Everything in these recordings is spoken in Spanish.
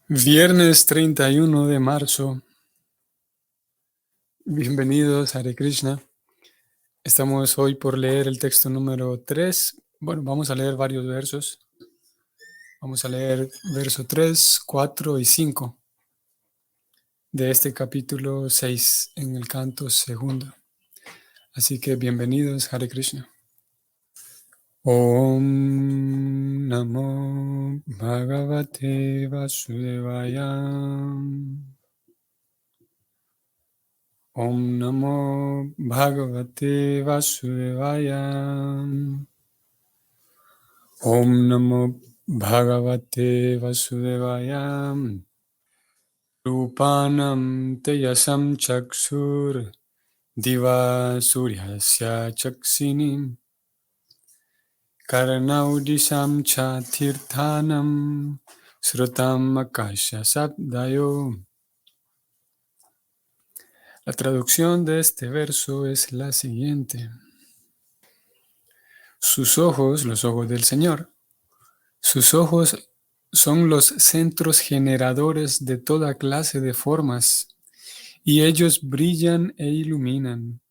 Viernes 31 de marzo. Bienvenidos, Hare Krishna. Estamos hoy por leer el texto número 3. Bueno, vamos a leer varios versos. Vamos a leer verso 3, 4 y 5 de este capítulo 6 en el canto segundo. Así que bienvenidos, Hare Krishna. Om Namo Bhagavate Vasudevaya. Om Namo Bhagavate Vasudevaya. Om Namo Bhagavate Vasudevaya. Rupanam Teyasam Chakshur Diva Suryasya Chaksinim Karnaudisham Cha Tirthanam Srutam Akasha Sabdayo. La traducción de este verso es la siguiente. Sus ojos, los ojos del Señor, sus ojos son los centros generadores de toda clase de formas, y ellos brillan e iluminan.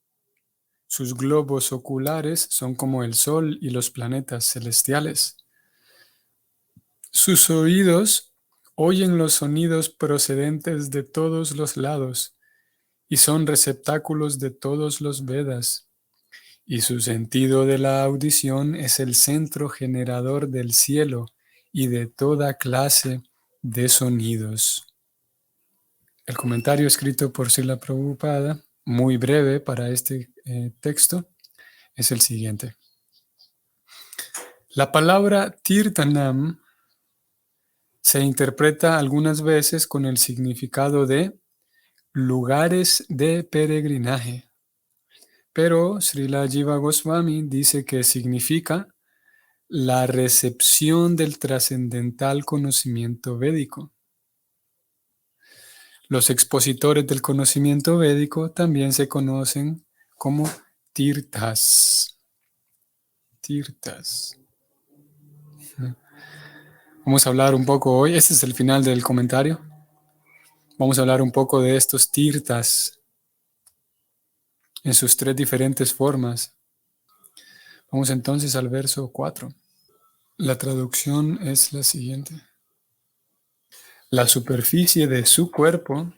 Sus globos oculares son como el Sol y los planetas celestiales. Sus oídos oyen los sonidos procedentes de todos los lados, y son receptáculos de todos los Vedas. Y su sentido de la audición es el centro generador del cielo y de toda clase de sonidos. El comentario escrito por Srila Prabhupada, muy breve para este texto, es el siguiente. La palabra Tirthanam se interpreta algunas veces con el significado de lugares de peregrinaje, pero Srila Jiva Goswami dice que significa la recepción del trascendental conocimiento védico. Los expositores del conocimiento védico también se conocen como tirthas. Tirthas. Vamos a hablar un poco hoy, este es el final del comentario. Vamos a hablar un poco de estos tirthas en sus tres diferentes formas. Vamos entonces al verso 4. La traducción es la siguiente. La superficie de su cuerpo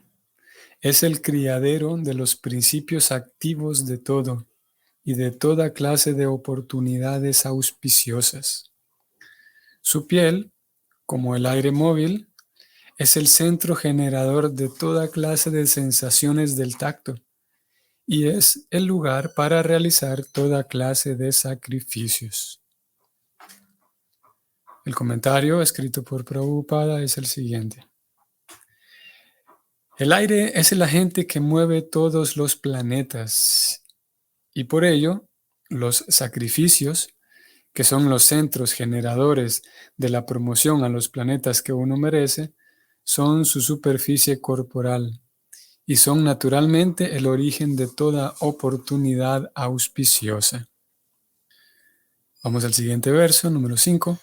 es el criadero de los principios activos de todo y de toda clase de oportunidades auspiciosas. Su piel, como el aire móvil, es el centro generador de toda clase de sensaciones del tacto y es el lugar para realizar toda clase de sacrificios. El comentario escrito por Prabhupada es el siguiente. El aire es el agente que mueve todos los planetas y por ello los sacrificios, que son los centros generadores de la promoción a los planetas que uno merece, son su superficie corporal y son naturalmente el origen de toda oportunidad auspiciosa. Vamos al siguiente verso, número 5,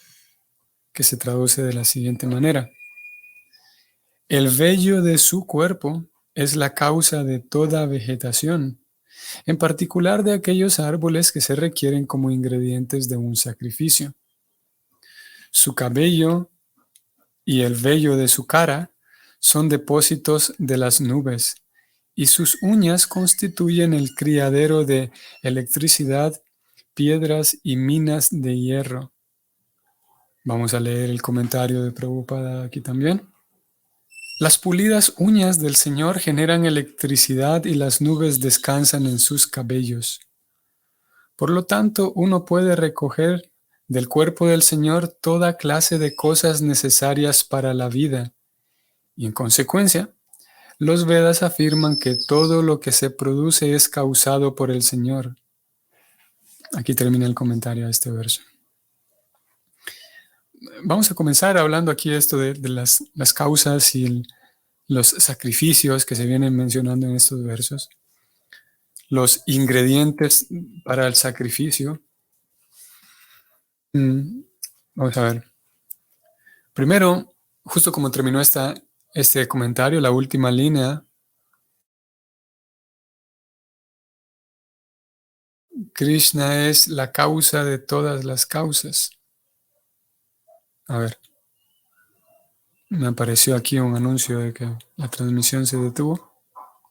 que se traduce de la siguiente manera. El vello de su cuerpo es la causa de toda vegetación, en particular de aquellos árboles que se requieren como ingredientes de un sacrificio. Su cabello y el vello de su cara son depósitos de las nubes, y sus uñas constituyen el criadero de electricidad, piedras y minas de hierro. Vamos a leer el comentario de Prabhupada aquí también. Las pulidas uñas del Señor generan electricidad y las nubes descansan en sus cabellos. Por lo tanto, uno puede recoger del cuerpo del Señor toda clase de cosas necesarias para la vida. Y en consecuencia, los Vedas afirman que todo lo que se produce es causado por el Señor. Aquí termina el comentario a este verso. Vamos a comenzar hablando aquí esto de las causas y los sacrificios que se vienen mencionando en estos versos. Los ingredientes para el sacrificio. Vamos a ver. Primero, justo como terminó este comentario, la última línea, Krishna es la causa de todas las causas. A ver, me apareció aquí un anuncio de que la transmisión se detuvo.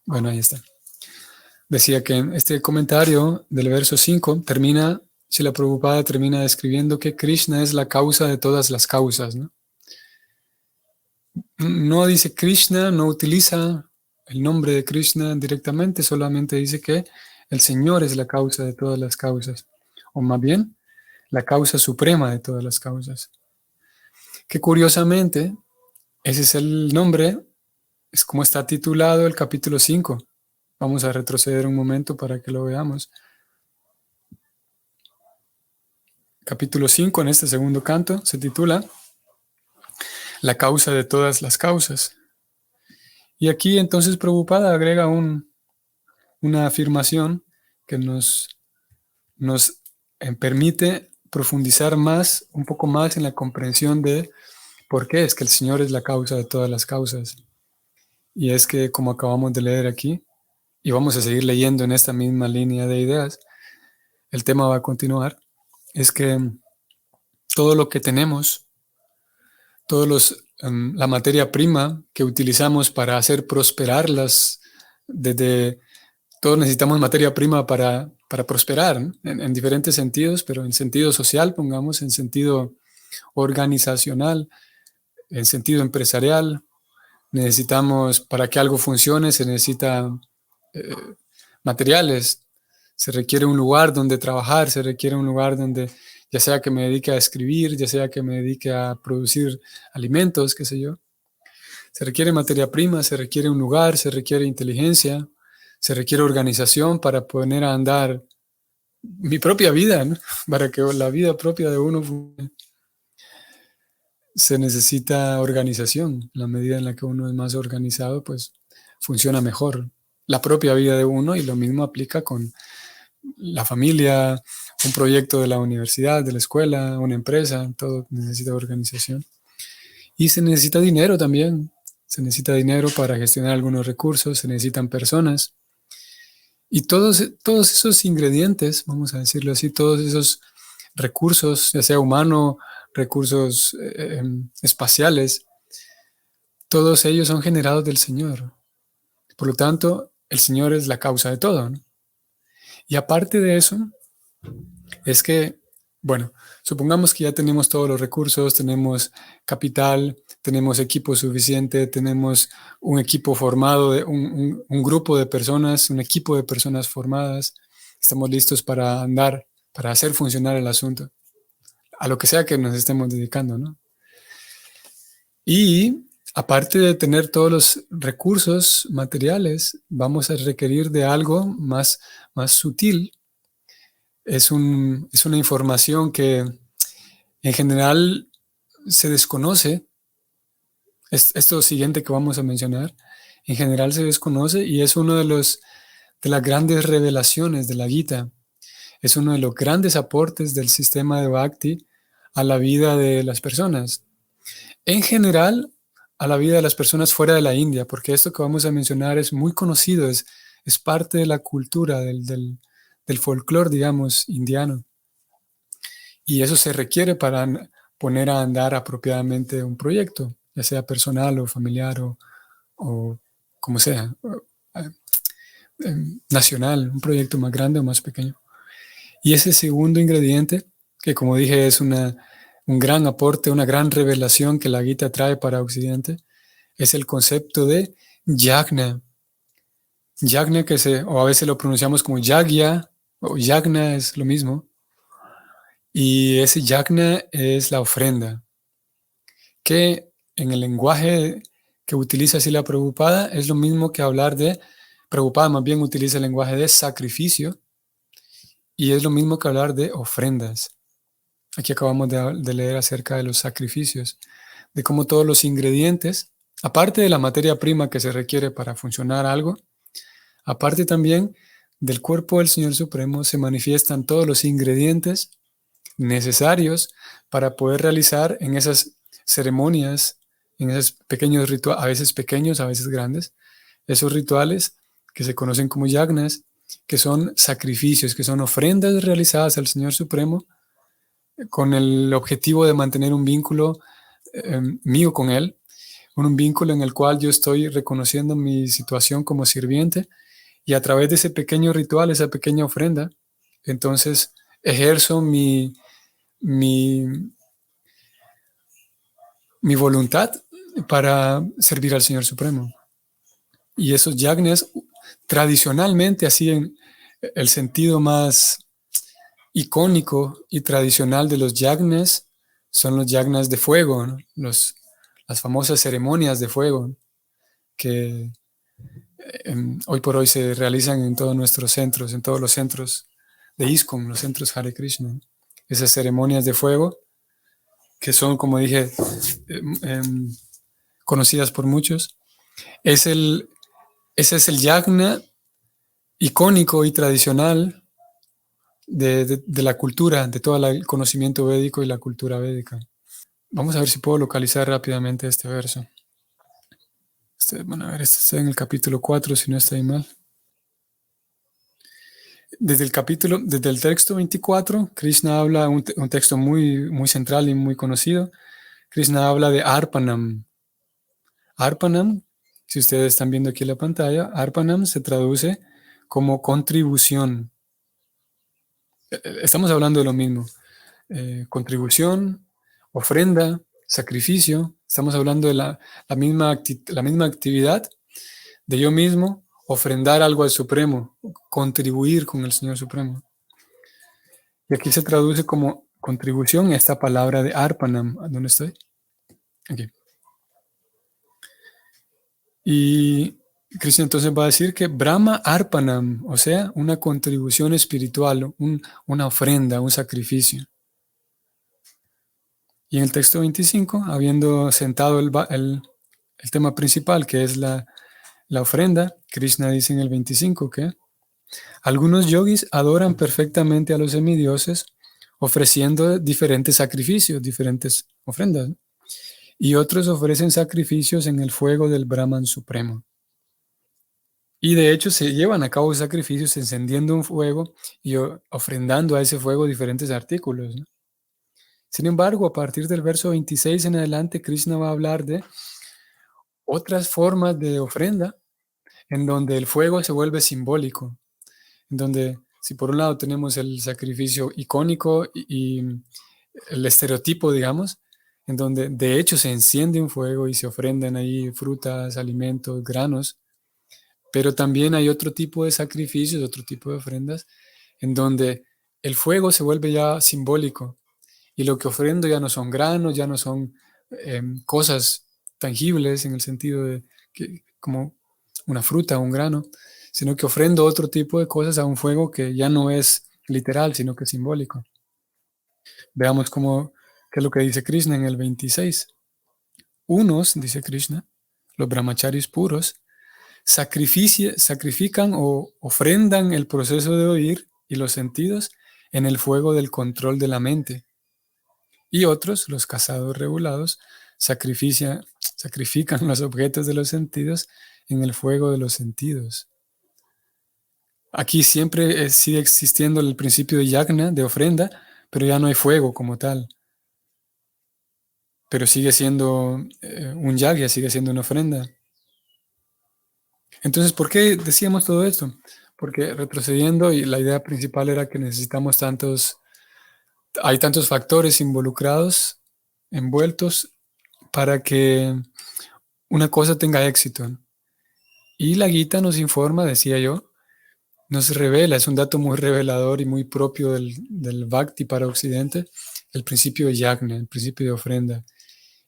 Bueno, ahí está. Decía que en este comentario del verso 5 termina, Srila Prabhupada termina describiendo que Krishna es la causa de todas las causas, ¿no? No dice Krishna, no utiliza el nombre de Krishna directamente, solamente dice que el Señor es la causa de todas las causas, o más bien, la causa suprema de todas las causas. Que curiosamente, ese es el nombre, es como está titulado el capítulo 5. Vamos a retroceder un momento para que lo veamos. Capítulo 5, en este segundo canto, se titula La causa de todas las causas. Y aquí entonces Prabhupada agrega una afirmación que nos permite profundizar más, un poco más en la comprensión de por qué es que el Señor es la causa de todas las causas. Y es que, como acabamos de leer aquí, y vamos a seguir leyendo en esta misma línea de ideas, el tema va a continuar, es que todo lo que tenemos, la materia prima que utilizamos para hacer prosperar todos necesitamos materia prima para prosperar, ¿no? En diferentes sentidos, pero en sentido social, pongamos, en sentido organizacional, en sentido empresarial. Necesitamos, para que algo funcione, se necesita eh, materiales, se requiere un lugar donde trabajar, se requiere un lugar donde, ya sea que me dedique a escribir, ya sea que me dedique a producir alimentos, qué sé yo. Se requiere materia prima, se requiere un lugar, se requiere inteligencia, se requiere organización para poner a andar mi propia vida, ¿no? Para que la vida propia de uno se necesita organización. En la medida en la que uno es más organizado, pues funciona mejor la propia vida de uno, y lo mismo aplica con la familia, un proyecto de la universidad, de la escuela, una empresa, todo necesita organización. Y se necesita dinero también. Se necesita dinero para gestionar algunos recursos, se necesitan personas. Y todos esos ingredientes, vamos a decirlo así, todos esos recursos, ya sea humano, recursos espaciales, todos ellos son generados del Señor. Por lo tanto, el Señor es la causa de todo, ¿no? Y aparte de eso, es que, bueno, supongamos que ya tenemos todos los recursos, tenemos capital, tenemos equipo suficiente, tenemos un equipo formado, un grupo de personas, un equipo de personas formadas, estamos listos para andar, para hacer funcionar el asunto, a lo que sea que nos estemos dedicando, ¿no? Y aparte de tener todos los recursos materiales, vamos a requerir de algo más sutil. Es una información que en general se desconoce. Esto siguiente que vamos a mencionar, en general se desconoce, y es uno de las grandes revelaciones de la Gita. Es uno de los grandes aportes del sistema de Bhakti a la vida de las personas. En general, a la vida de las personas fuera de la India, porque esto que vamos a mencionar es muy conocido, es parte de la cultura, del folclore, digamos, indiano. Y eso se requiere para poner a andar apropiadamente un proyecto, ya sea personal o familiar o como sea, nacional, un proyecto más grande o más pequeño. Y ese segundo ingrediente, que como dije es un gran aporte, una gran revelación que la Gita trae para Occidente, es el concepto de yagna. Yagna, o a veces lo pronunciamos como yagya, o yagna es lo mismo. Y ese yagna es la ofrenda, que en el lenguaje que utiliza Srila Prabhupada es lo mismo que hablar de, Prabhupada más bien utiliza el lenguaje de sacrificio, y es lo mismo que hablar de ofrendas. Aquí acabamos de leer acerca de los sacrificios, de cómo todos los ingredientes, aparte de la materia prima que se requiere para funcionar algo, aparte también del cuerpo del Señor Supremo, se manifiestan todos los ingredientes necesarios para poder realizar en esas ceremonias, en esos pequeños rituales, a veces pequeños, a veces grandes, esos rituales que se conocen como yagnas, que son sacrificios, que son ofrendas realizadas al Señor Supremo con el objetivo de mantener un vínculo mío con Él, un vínculo en el cual yo estoy reconociendo mi situación como sirviente y a través de ese pequeño ritual, esa pequeña ofrenda, entonces ejerzo mi, mi voluntad para servir al Señor Supremo. Y esos yagnas, tradicionalmente, así en el sentido más icónico y tradicional de los yagnas, son los yagnas de fuego, ¿no? Las famosas ceremonias de fuego que hoy por hoy se realizan en todos nuestros centros, en todos los centros de ISKCON, los centros Hare Krishna. Esas ceremonias de fuego que son, como dije, conocidas por muchos, ese es el yagna icónico y tradicional de la cultura, de todo el conocimiento védico y la cultura védica. Vamos a ver si puedo localizar rápidamente este verso. Bueno, a ver, este está en el capítulo 4, si no estoy mal. Desde el texto 24, Krishna habla, un texto muy central y muy conocido. Krishna habla de Arpanam. Arpanam, si ustedes están viendo aquí en la pantalla, Arpanam se traduce como contribución. Estamos hablando de lo mismo. Contribución, ofrenda, sacrificio. Estamos hablando de la misma actividad de yo mismo ofrendar algo al Supremo, contribuir con el Señor Supremo. Y aquí se traduce como contribución esta palabra de Arpanam. ¿Dónde estoy? Aquí. Y Krishna entonces va a decir que Brahma Arpanam, o sea, una contribución espiritual, una ofrenda, un sacrificio. Y en el texto 25, habiendo sentado el tema principal, que es la ofrenda, Krishna dice en el 25 que algunos yogis adoran perfectamente a los semidioses ofreciendo diferentes sacrificios, diferentes ofrendas, y otros ofrecen sacrificios en el fuego del Brahman Supremo. Y de hecho se llevan a cabo sacrificios encendiendo un fuego y ofrendando a ese fuego diferentes artículos, ¿no? Sin embargo, a partir del verso 26 en adelante, Krishna va a hablar de otras formas de ofrenda en donde el fuego se vuelve simbólico, en donde si por un lado tenemos el sacrificio icónico y el estereotipo, digamos, en donde de hecho se enciende un fuego y se ofrendan ahí frutas, alimentos, granos, pero también hay otro tipo de sacrificios, otro tipo de ofrendas, en donde el fuego se vuelve ya simbólico y lo que ofrendo ya no son granos, ya no son cosas tangibles en el sentido de que, como una fruta o un grano, sino que ofrendo otro tipo de cosas a un fuego que ya no es literal, sino que es simbólico. Veamos qué es lo que dice Krishna en el 26. Unos, dice Krishna, los brahmacharis puros, sacrifican o ofrendan el proceso de oír y los sentidos en el fuego del control de la mente. Y otros, los casados regulados, sacrifican los objetos de los sentidos en el fuego de los sentidos. Aquí siempre sigue existiendo el principio de yagna, de ofrenda, pero ya no hay fuego como tal. Pero sigue siendo un yagya, sigue siendo una ofrenda. Entonces, ¿por qué decíamos todo esto? Porque retrocediendo, y la idea principal era que necesitamos hay tantos factores involucrados, envueltos, para que una cosa tenga éxito. Y la Gita nos informa, decía yo, nos revela, es un dato muy revelador y muy propio del Bhakti para Occidente, el principio de yagna, el principio de ofrenda.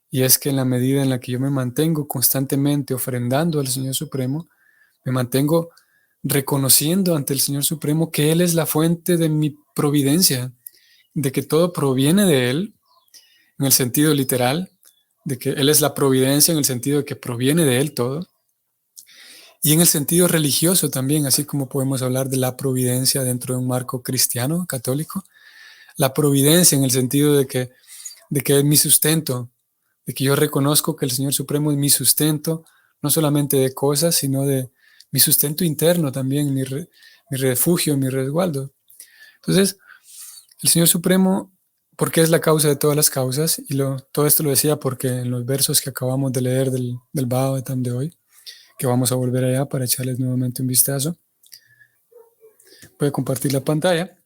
Y es que en la medida en la que yo me mantengo constantemente ofrendando al Señor Supremo, me mantengo reconociendo ante el Señor Supremo que Él es la fuente de mi providencia, de que todo proviene de Él, en el sentido literal, de que Él es la providencia en el sentido de que proviene de Él todo, y en el sentido religioso también, así como podemos hablar de la providencia dentro de un marco cristiano, católico, la providencia en el sentido de que es mi sustento de que yo reconozco que el Señor Supremo es mi sustento, no solamente de cosas, sino de mi sustento interno también, mi refugio, mi resguardo. Entonces, el Señor Supremo, porque es la causa de todas las causas, y todo esto lo decía porque en los versos que acabamos de leer del Bhagavatam de hoy, que vamos a volver allá para echarles nuevamente un vistazo, voy a compartir la pantalla.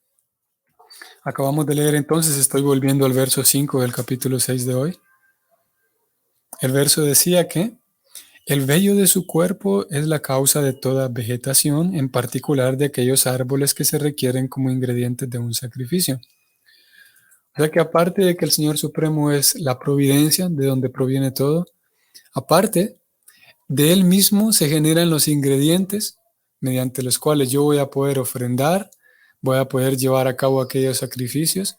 Acabamos de leer entonces, estoy volviendo al verso 5 del capítulo 6 de hoy. El verso decía que el vello de su cuerpo es la causa de toda vegetación, en particular de aquellos árboles que se requieren como ingredientes de un sacrificio. O sea que aparte de que el Señor Supremo es la providencia, de donde proviene todo, aparte de Él mismo se generan los ingredientes mediante los cuales yo voy a poder ofrendar, voy a poder llevar a cabo aquellos sacrificios,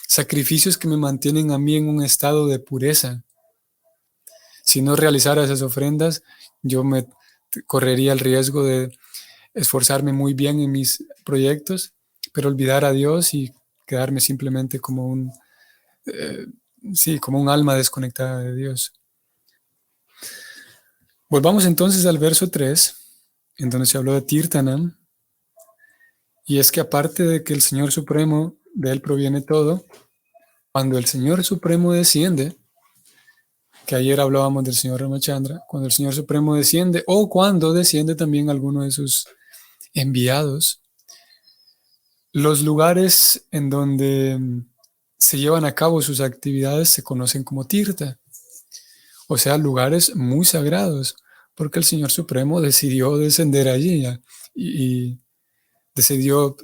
sacrificios que me mantienen a mí en un estado de pureza. Si no realizara esas ofrendas, yo me correría el riesgo de esforzarme muy bien en mis proyectos, pero olvidar a Dios y quedarme simplemente como como un alma desconectada de Dios. Volvamos entonces al verso 3, en donde se habló de Tirtanam, y es que aparte de que el Señor Supremo, de Él proviene todo, cuando el Señor Supremo desciende, que ayer hablábamos del Señor Ramachandra, cuando el Señor Supremo desciende, o cuando desciende también alguno de sus enviados, los lugares en donde se llevan a cabo sus actividades se conocen como Tirta, o sea, lugares muy sagrados, porque el Señor Supremo decidió descender allí y decidió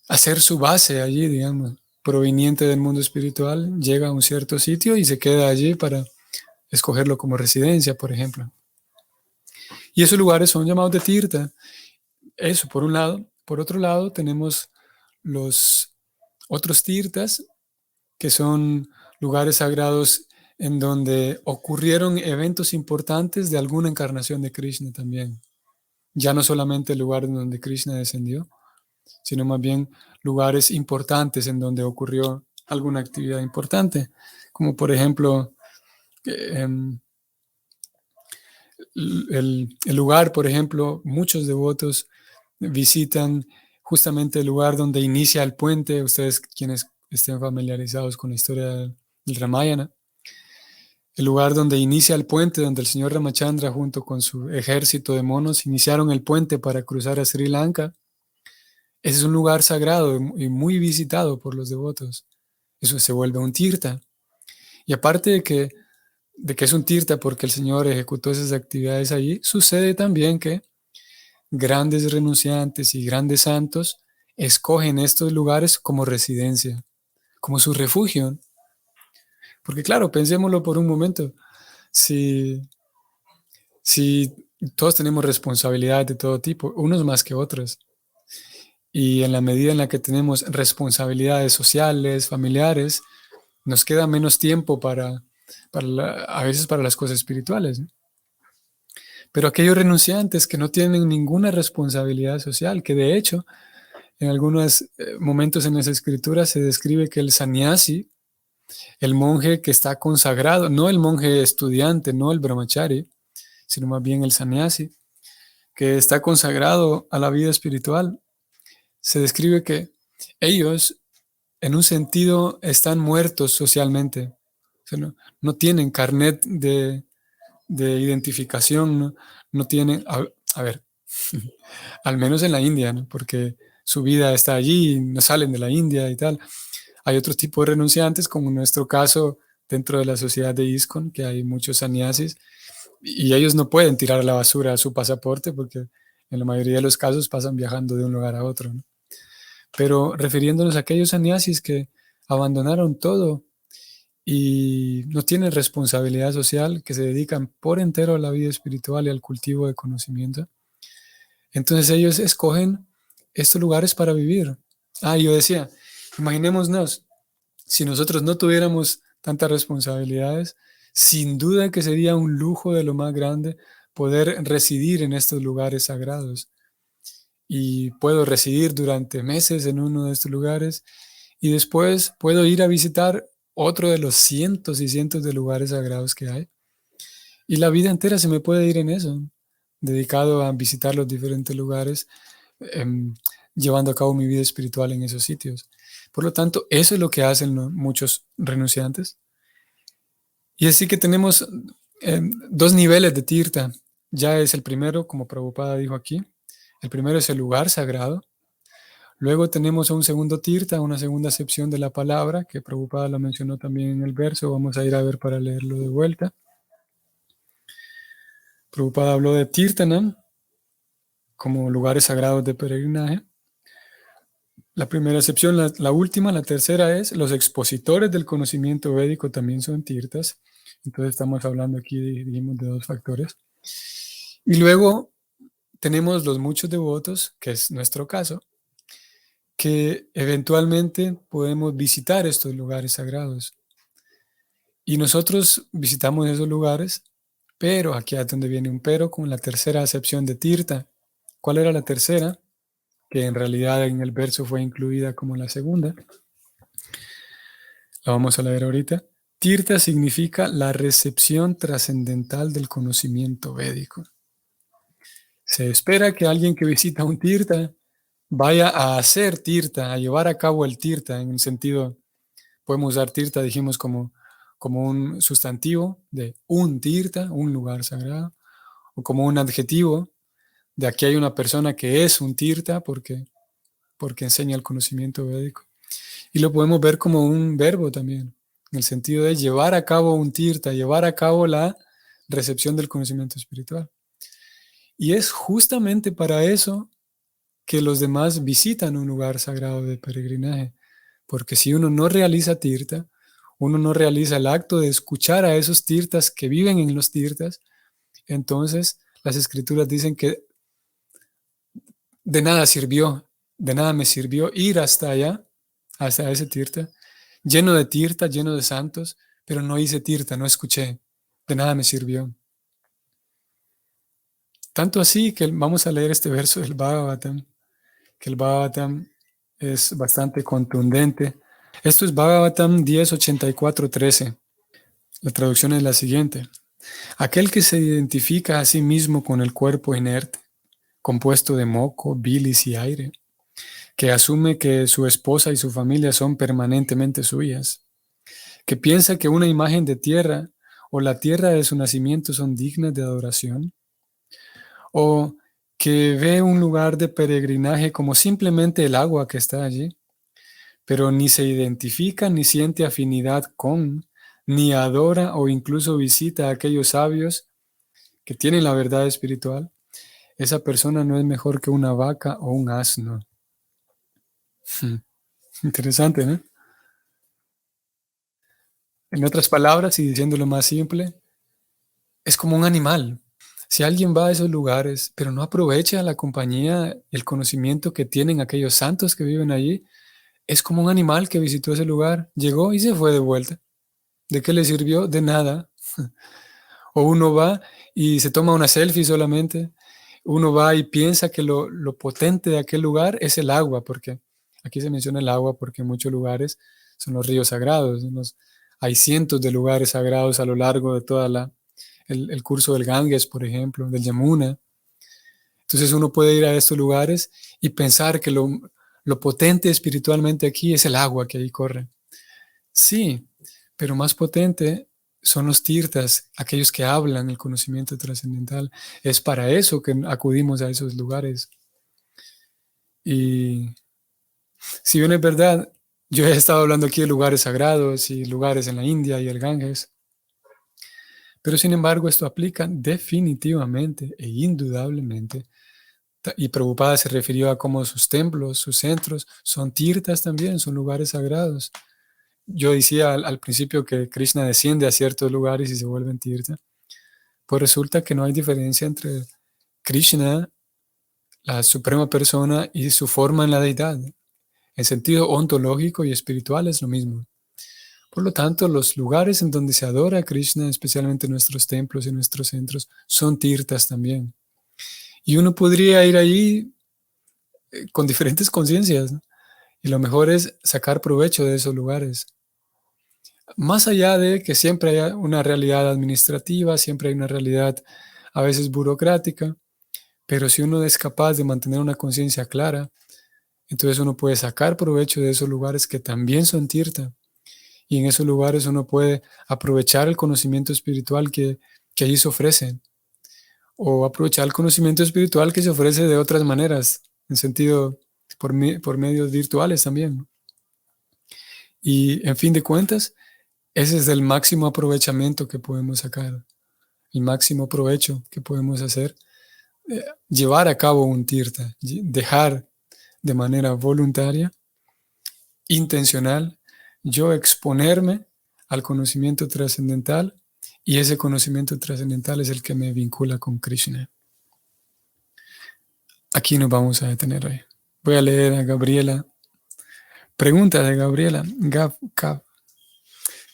hacer su base allí, digamos, proveniente del mundo espiritual, llega a un cierto sitio y se queda allí para escogerlo como residencia, por ejemplo. Y esos lugares son llamados de Tirta. Eso por un lado. Por otro lado, tenemos los otros tirtas, que son lugares sagrados en donde ocurrieron eventos importantes de alguna encarnación de Krishna también. Ya no solamente el lugar en donde Krishna descendió, sino más bien lugares importantes en donde ocurrió alguna actividad importante, como por ejemplo el lugar, por ejemplo, muchos devotos visitan justamente el lugar donde inicia el puente. Ustedes quienes estén familiarizados con la historia del Ramayana, el lugar donde inicia el puente, donde el señor Ramachandra junto con su ejército de monos iniciaron el puente para cruzar a Sri Lanka. Ese es un lugar sagrado y muy visitado por los devotos. Eso se vuelve un tirta. Y aparte de que es un tirta porque el Señor ejecutó esas actividades allí, sucede también que grandes renunciantes y grandes santos escogen estos lugares como residencia, como su refugio. Porque claro, pensémoslo por un momento, si, si todos tenemos responsabilidades de todo tipo, unos más que otros, y en la medida en la que tenemos responsabilidades sociales, familiares, nos queda menos tiempo a veces para las cosas espirituales, ¿no? Pero aquellos renunciantes que no tienen ninguna responsabilidad social, que de hecho en algunos momentos en las escrituras se describe que el sannyasi, el monje que está consagrado, no el monje estudiante, no el brahmachari, sino más bien el sannyasi, que está consagrado a la vida espiritual, se describe que ellos en un sentido están muertos socialmente. O sea, no tienen carnet de identificación, no tienen, a ver, al menos en la India, ¿no? Porque su vida está allí, no salen de la India y tal. Hay otros tipos de renunciantes, como en nuestro caso, dentro de la sociedad de ISKCON, que hay muchos sannyasis, y ellos no pueden tirar a la basura su pasaporte porque en la mayoría de los casos pasan viajando de un lugar a otro, ¿no? Pero refiriéndonos a aquellos sannyasis que abandonaron todo y no tienen responsabilidad social, que se dedican por entero a la vida espiritual y al cultivo de conocimiento, entonces ellos escogen estos lugares para vivir. Yo decía, imaginémonos, si nosotros no tuviéramos tantas responsabilidades, sin duda que sería un lujo de lo más grande poder residir en estos lugares sagrados. Y puedo residir durante meses en uno de estos lugares y después puedo ir a visitar otro de los cientos y cientos de lugares sagrados que hay. Y la vida entera se me puede ir en eso, dedicado a visitar los diferentes lugares, em, llevando a cabo mi vida espiritual en esos sitios. Por lo tanto, eso es lo que hacen muchos renunciantes. Y así que tenemos dos niveles de tirta. Ya es el primero, como Prabhupada dijo aquí. El primero es el lugar sagrado. Luego tenemos un segundo tirta, una segunda acepción de la palabra, que Prabhupada lo mencionó también en el verso. Vamos a ir a ver para leerlo de vuelta. Prabhupada habló de tirtanam como lugares sagrados de peregrinaje. La primera acepción, la última, la tercera es los expositores del conocimiento védico también son tirtas. Entonces estamos hablando aquí, dijimos, de dos factores. Y luego tenemos los muchos devotos, que es nuestro caso, que eventualmente podemos visitar estos lugares sagrados. Y nosotros visitamos esos lugares, pero aquí es donde viene un pero con la tercera acepción de tirta. ¿Cuál era la tercera? Que en realidad en el verso fue incluida como la segunda. La vamos a leer ahorita. Tirta significa la recepción trascendental del conocimiento védico. Se espera que alguien que visita un tirta vaya a hacer tirta, a llevar a cabo el tirta, en el sentido, podemos usar tirta, dijimos, como un sustantivo de un tirta, un lugar sagrado, o como un adjetivo de aquí hay una persona que es un tirta porque enseña el conocimiento védico. Y lo podemos ver como un verbo también, en el sentido de llevar a cabo un tirta, llevar a cabo la recepción del conocimiento espiritual. Y es justamente para eso que los demás visitan un lugar sagrado de peregrinaje, porque si uno no realiza tirta, uno no realiza el acto de escuchar a esos tirtas que viven en los tirtas, entonces las escrituras dicen que de nada sirvió, de nada me sirvió ir hasta allá, hasta ese tirta, lleno de tirta, lleno de santos, pero no hice tirta, no escuché, de nada me sirvió. Tanto así que vamos a leer este verso del Bhagavatam, que el Bhagavatam es bastante contundente. Esto es Bhagavatam 10.84.13. La traducción es la siguiente. Aquel que se identifica a sí mismo con el cuerpo inerte, compuesto de moco, bilis y aire, que asume que su esposa y su familia son permanentemente suyas, que piensa que una imagen de tierra o la tierra de su nacimiento son dignas de adoración, o que ve un lugar de peregrinaje como simplemente el agua que está allí, pero ni se identifica ni siente afinidad con, ni adora o incluso visita a aquellos sabios que tienen la verdad espiritual, esa persona no es mejor que una vaca o un asno. Interesante, ¿no? En otras palabras, y diciéndolo más simple, es como un animal. Si alguien va a esos lugares, pero no aprovecha la compañía, el conocimiento que tienen aquellos santos que viven allí, es como un animal que visitó ese lugar, llegó y se fue de vuelta. ¿De qué le sirvió? De nada. O uno va y se toma una selfie solamente. Uno va y piensa que lo potente de aquel lugar es el agua, porque aquí se menciona el agua porque en muchos lugares son los ríos sagrados. Hay cientos de lugares sagrados a lo largo de toda el curso del Ganges, por ejemplo, del Yamuna. Entonces uno puede ir a estos lugares y pensar que lo potente espiritualmente aquí es el agua que ahí corre. Sí, pero más potente son los tirtas, aquellos que hablan el conocimiento trascendental. Es para eso que acudimos a esos lugares. Y si bien es verdad, yo he estado hablando aquí de lugares sagrados y lugares en la India y el Ganges, pero sin embargo esto aplica definitivamente e indudablemente. Y Prabhupada se refirió a cómo sus templos, sus centros, son tirtas también, son lugares sagrados. Yo decía al principio que Krishna desciende a ciertos lugares y se vuelven tirta. Pues resulta que no hay diferencia entre Krishna, la suprema persona, y su forma en la deidad. En sentido ontológico y espiritual es lo mismo. Por lo tanto, los lugares en donde se adora a Krishna, especialmente nuestros templos y nuestros centros, son tirtas también. Y uno podría ir allí con diferentes conciencias, ¿no? Y lo mejor es sacar provecho de esos lugares. Más allá de que siempre haya una realidad administrativa, siempre hay una realidad a veces burocrática, pero si uno es capaz de mantener una conciencia clara, entonces uno puede sacar provecho de esos lugares que también son tirta. Y en esos lugares uno puede aprovechar el conocimiento espiritual que allí se ofrece, o aprovechar el conocimiento espiritual que se ofrece de otras maneras, en sentido, por medios virtuales también, ¿no? Y en fin de cuentas, ese es el máximo aprovechamiento que podemos sacar, el máximo provecho que podemos hacer, llevar a cabo un tirta, dejar de manera voluntaria, intencional, yo exponerme al conocimiento trascendental, y ese conocimiento trascendental es el que me vincula con Krishna. Aquí nos vamos a detener hoy. Voy a leer a Gabriela. Pregunta de Gabriela.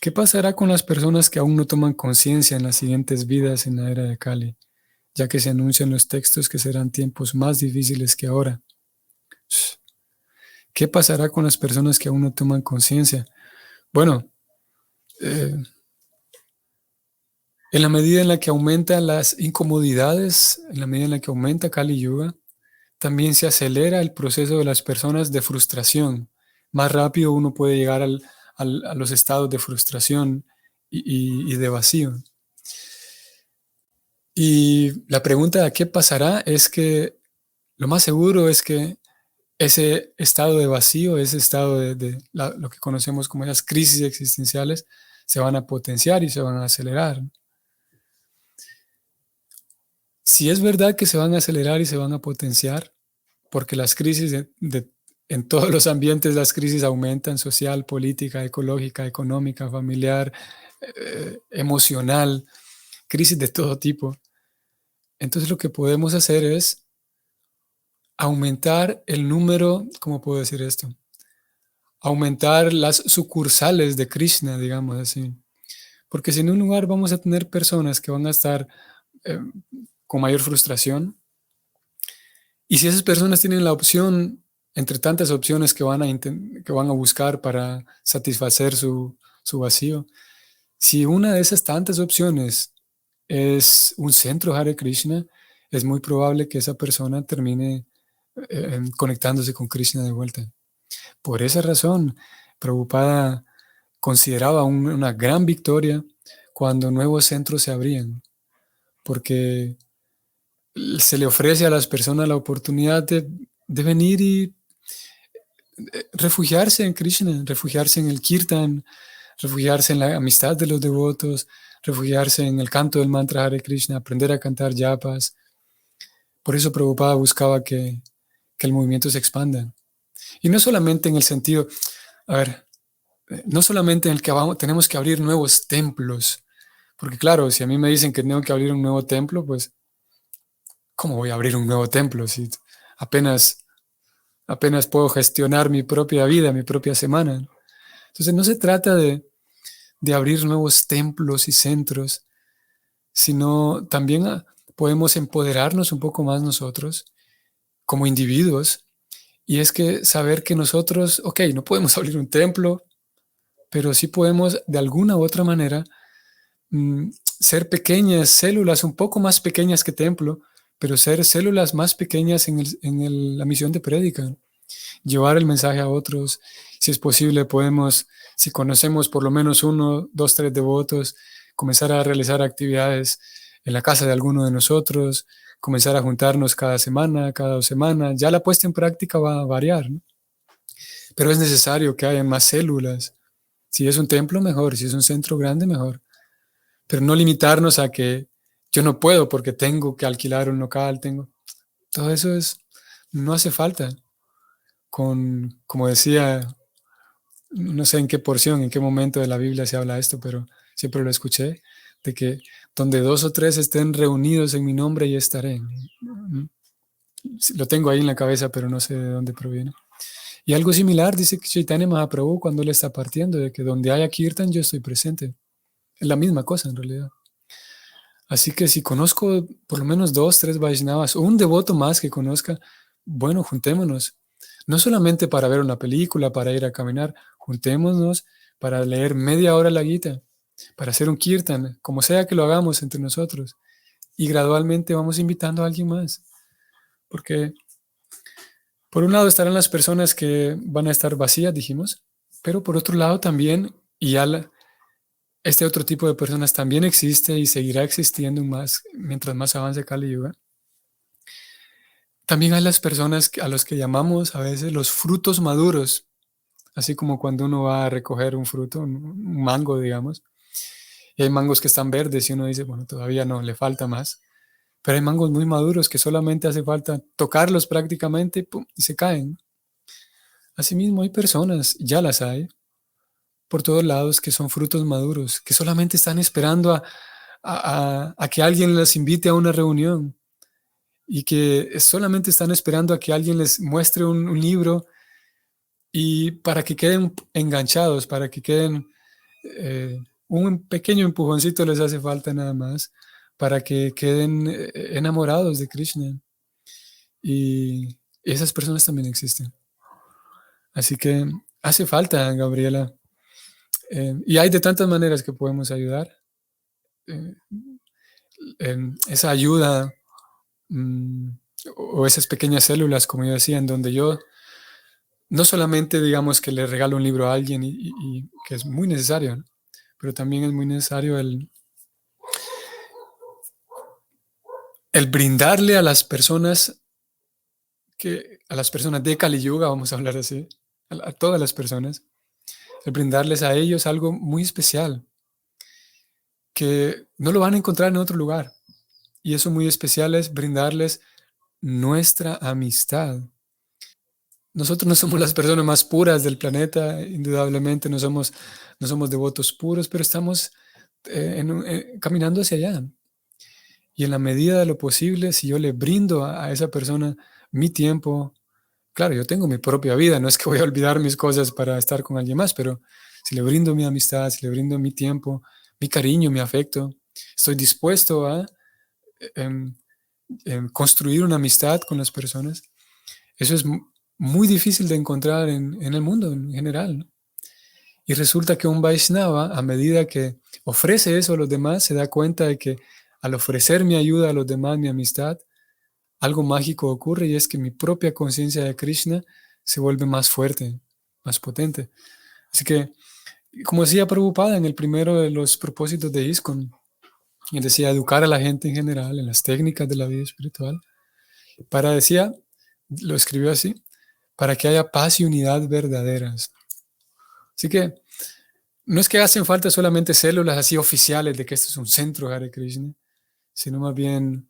¿Qué pasará con las personas que aún no toman conciencia en las siguientes vidas en la era de Kali, ya que se anuncian los textos que serán tiempos más difíciles que ahora? ¿Qué pasará con las personas que aún no toman conciencia? Bueno, en la medida en la que aumentan las incomodidades, en la medida en la que aumenta Kali Yuga, también se acelera el proceso de las personas de frustración. Más rápido uno puede llegar a los estados de frustración y de vacío. Y la pregunta de qué pasará es que lo más seguro es que ese estado de vacío, ese estado lo que conocemos como las crisis existenciales, se van a potenciar y se van a acelerar. Si es verdad que se van a acelerar y se van a potenciar, porque las crisis en todos los ambientes, las crisis aumentan: social, política, ecológica, económica, familiar, emocional, crisis de todo tipo. Entonces lo que podemos hacer es aumentar el número, ¿cómo puedo decir esto? Aumentar las sucursales de Krishna, digamos así. Porque si en un lugar vamos a tener personas que van a estar eh, con mayor frustración, y si esas personas tienen la opción, entre tantas opciones que van a buscar para satisfacer su vacío, si una de esas tantas opciones es un centro Hare Krishna, es muy probable que esa persona termine conectándose con Krishna de vuelta. Por esa razón, Prabhupada consideraba una gran victoria cuando nuevos centros se abrían, porque se le ofrece a las personas la oportunidad de venir y refugiarse en Krishna, refugiarse en el Kirtan, refugiarse en la amistad de los devotos, refugiarse en el canto del mantra Hare Krishna, aprender a cantar yapas. Por eso Prabhupada buscaba que el movimiento se expanda. Y no solamente en el sentido, a ver, no solamente en el que tenemos que abrir nuevos templos, porque claro, si a mí me dicen que tengo que abrir un nuevo templo, pues, ¿cómo voy a abrir un nuevo templo si apenas puedo gestionar mi propia vida, mi propia semana? Entonces no se trata de abrir nuevos templos y centros, sino también podemos empoderarnos un poco más nosotros como individuos. Y es que saber que nosotros, ok, no podemos abrir un templo, pero sí podemos de alguna u otra manera ser pequeñas células, un poco más pequeñas que templo, pero ser células más pequeñas en la misión de prédica, llevar el mensaje a otros. Si es posible, podemos, si conocemos por lo menos uno, dos, tres devotos, comenzar a realizar actividades en la casa de alguno de nosotros, comenzar a juntarnos cada semana, cada 2 semanas. Ya la puesta en práctica va a variar, ¿no? Pero es necesario que haya más células. Si es un templo, mejor. Si es un centro grande, mejor. Pero no limitarnos a que yo no puedo porque tengo que alquilar un local, todo eso no hace falta. Como decía, no sé en qué porción, en qué momento de la Biblia se habla esto, pero siempre lo escuché, de que donde 2 o 3 estén reunidos en mi nombre, y estaré. Lo tengo ahí en la cabeza, pero no sé de dónde proviene. Y algo similar dice Chaitanya Mahaprabhu cuando él está partiendo, de que donde haya kirtan, yo estoy presente. Es la misma cosa en realidad. Así que si conozco por lo menos 2, 3 Vaishnavas, o un devoto más que conozca, bueno, juntémonos. No solamente para ver una película, para ir a caminar, juntémonos para leer media hora la Gita, para hacer un kirtan, como sea que lo hagamos entre nosotros. Y gradualmente vamos invitando a alguien más. Porque por un lado estarán las personas que van a estar vacías, dijimos, pero por otro lado también, y ya este otro tipo de personas también existe y seguirá existiendo más mientras más avance Kali Yuga. También hay las personas a los que llamamos a veces los frutos maduros, así como cuando uno va a recoger un fruto, un mango, digamos, y hay mangos que están verdes y uno dice, bueno, todavía no, le falta más, pero hay mangos muy maduros que solamente hace falta tocarlos prácticamente ¡pum! Y se caen. Asimismo, hay personas, ya las hay, por todos lados, que son frutos maduros, que solamente están esperando a que alguien les invite a una reunión y que solamente están esperando a que alguien les muestre un libro y para que queden enganchados, para que queden, un pequeño empujoncito les hace falta nada más, para que queden enamorados de Krishna. Y esas personas también existen. Así que hace falta, Gabriela. Y hay de tantas maneras que podemos ayudar. Eh, esa ayuda, mm, o esas pequeñas células, como yo decía, en donde yo no solamente digamos que le regalo un libro a alguien y que es muy necesario, ¿no? Pero también es muy necesario el brindarle a las personas a las personas de Kali Yuga, vamos a hablar así, a todas las personas, el brindarles a ellos algo muy especial que no lo van a encontrar en otro lugar. Y eso muy especial es brindarles nuestra amistad. Nosotros no somos las personas más puras del planeta, indudablemente no somos devotos puros, pero estamos caminando hacia allá. Y en la medida de lo posible, si yo le brindo a esa persona mi tiempo, claro, yo tengo mi propia vida, no es que voy a olvidar mis cosas para estar con alguien más, pero si le brindo mi amistad, si le brindo mi tiempo, mi cariño, mi afecto, estoy dispuesto a em, construir una amistad con las personas. Eso es muy difícil de encontrar en el mundo en general, ¿no? Y resulta que un Vaishnava, a medida que ofrece eso a los demás, se da cuenta de que al ofrecer mi ayuda a los demás, mi amistad, algo mágico ocurre y es que mi propia conciencia de Krishna se vuelve más fuerte, más potente. Así que, como decía Prabhupada en el primero de los propósitos de ISKCON, él decía educar a la gente en general en las técnicas de la vida espiritual, decía, lo escribió así, para que haya paz y unidad verdaderas. Así que no es que hacen falta solamente células así oficiales de que esto es un centro Hare Krishna, sino más bien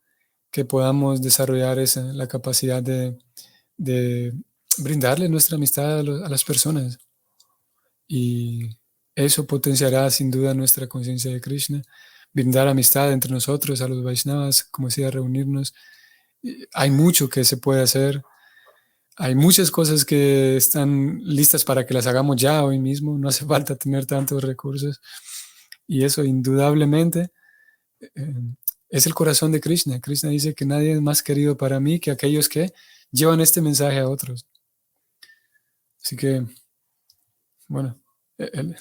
que podamos desarrollar la capacidad de brindarle nuestra amistad a las personas. Y eso potenciará sin duda nuestra conciencia de Krishna, brindar amistad entre nosotros, a los Vaishnavas, como decía, reunirnos. Hay mucho que se puede hacer. Hay muchas cosas que están listas para que las hagamos ya hoy mismo. No hace falta tener tantos recursos. Y eso indudablemente eh, es el corazón de Krishna. Krishna dice que nadie es más querido para mí que aquellos que llevan este mensaje a otros. Así que, bueno, el,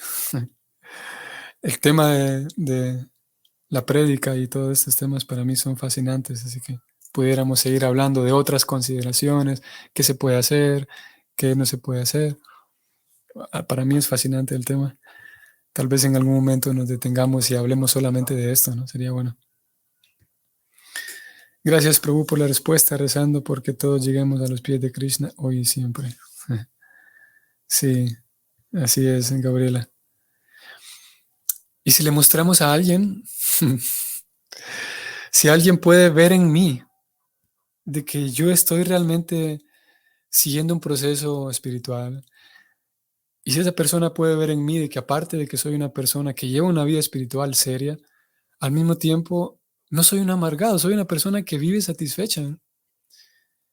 el tema de la prédica y todos estos temas para mí son fascinantes. Así que pudiéramos seguir hablando de otras consideraciones, qué se puede hacer, qué no se puede hacer. Para mí es fascinante el tema. Tal vez en algún momento nos detengamos y hablemos solamente de esto, ¿no? Sería bueno. Gracias, Prabhu, por la respuesta, rezando porque todos lleguemos a los pies de Krishna hoy y siempre. Sí, así es, Gabriela. Y si le mostramos a alguien, si alguien puede ver en mí de que yo estoy realmente siguiendo un proceso espiritual, y si esa persona puede ver en mí de que aparte de que soy una persona que lleva una vida espiritual seria, al mismo tiempo no soy un amargado, soy una persona que vive satisfecha.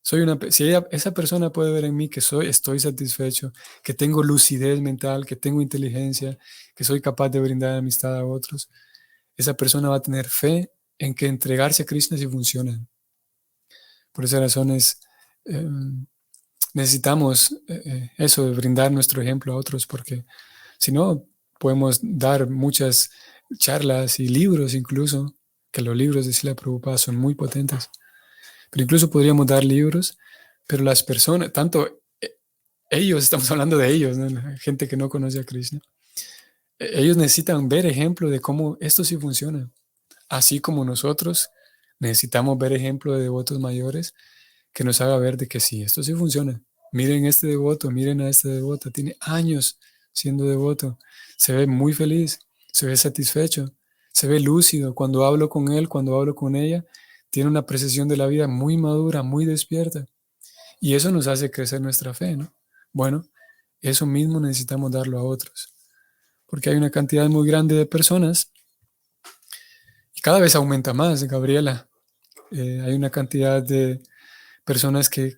Si esa persona puede ver en mí que estoy satisfecho, que tengo lucidez mental, que tengo inteligencia, que soy capaz de brindar amistad a otros, esa persona va a tener fe en que entregarse a Krishna sí funciona. Por esa razón eh, necesitamos eso de brindar nuestro ejemplo a otros, porque si no, Podemos dar muchas charlas y libros incluso, que los libros de Srila Prabhupada son muy potentes. Pero incluso podríamos dar libros, pero las personas, tanto ellos, estamos hablando de ellos, ¿no? La gente que no conoce a Krishna, ellos necesitan ver ejemplo de cómo esto sí funciona. Así como nosotros necesitamos ver ejemplo de devotos mayores que nos haga ver de que sí, esto sí funciona. Miren este devoto, miren a este devoto, tiene años siendo devoto, se ve muy feliz, se ve satisfecho, se ve lúcido. Cuando hablo con él, cuando hablo con ella, tiene una apreciación de la vida muy madura, muy despierta. Y eso nos hace crecer nuestra fe, ¿no? Bueno, eso mismo necesitamos darlo a otros, porque hay una cantidad muy grande de personas y cada vez aumenta más, Gabriela. Hay una cantidad de personas que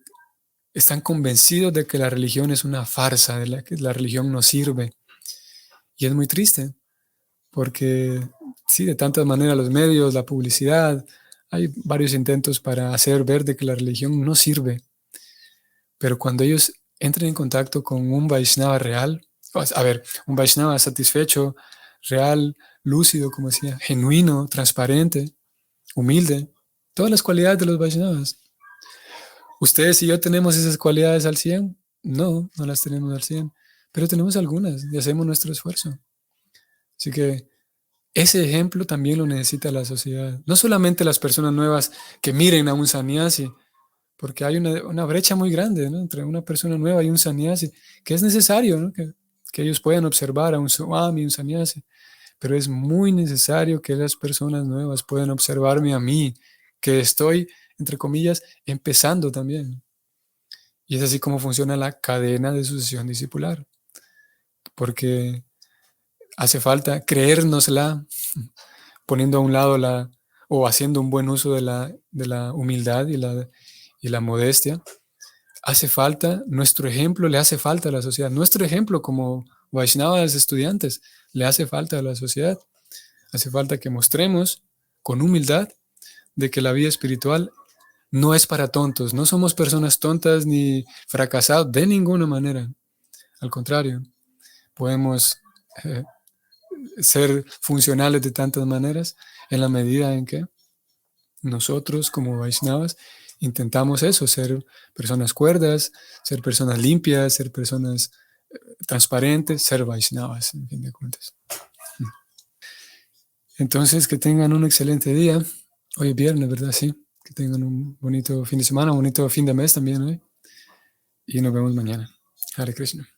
están convencidos de que la religión es una farsa, de la que la religión no sirve. Y es muy triste, porque sí, de tantas maneras los medios, la publicidad, hay varios intentos para hacer ver de que la religión no sirve. Pero cuando ellos entran en contacto con un Vaishnava real, a ver, un Vaishnava satisfecho, real, lúcido, como decía, genuino, transparente, humilde, todas las cualidades de los Vaishnavas. ¿Ustedes y yo tenemos esas cualidades al 100? No, no las tenemos al 100, pero tenemos algunas y hacemos nuestro esfuerzo. Así que ese ejemplo también lo necesita la sociedad. No solamente las personas nuevas que miren a un sannyasi, porque hay una brecha muy grande, ¿no?, entre una persona nueva y un sannyasi, que es necesario, ¿no?, que ellos puedan observar a un swami, un sannyasi, pero es muy necesario que las personas nuevas puedan observarme a mí, que estoy, entre comillas, empezando también. Y es así como funciona la cadena de sucesión discipular, porque hace falta creérnosla, poniendo a un lado o haciendo un buen uso de la humildad y la modestia. Hace falta, nuestro ejemplo le hace falta a la sociedad. Nuestro ejemplo como Vaishnavas estudiantes le hace falta a la sociedad. Hace falta que mostremos con humildad de que la vida espiritual no es para tontos. No somos personas tontas ni fracasados de ninguna manera. Al contrario, podemos eh, ser funcionales de tantas maneras en la medida en que nosotros como Vaishnavas intentamos eso, ser personas cuerdas, ser personas limpias, ser personas transparentes, ser Vaishnavas, en fin de cuentas. Entonces, que tengan un excelente día. Hoy es viernes, ¿verdad? Sí. Que tengan un bonito fin de semana, un bonito fin de mes también hoy. Y nos vemos mañana. Hare Krishna.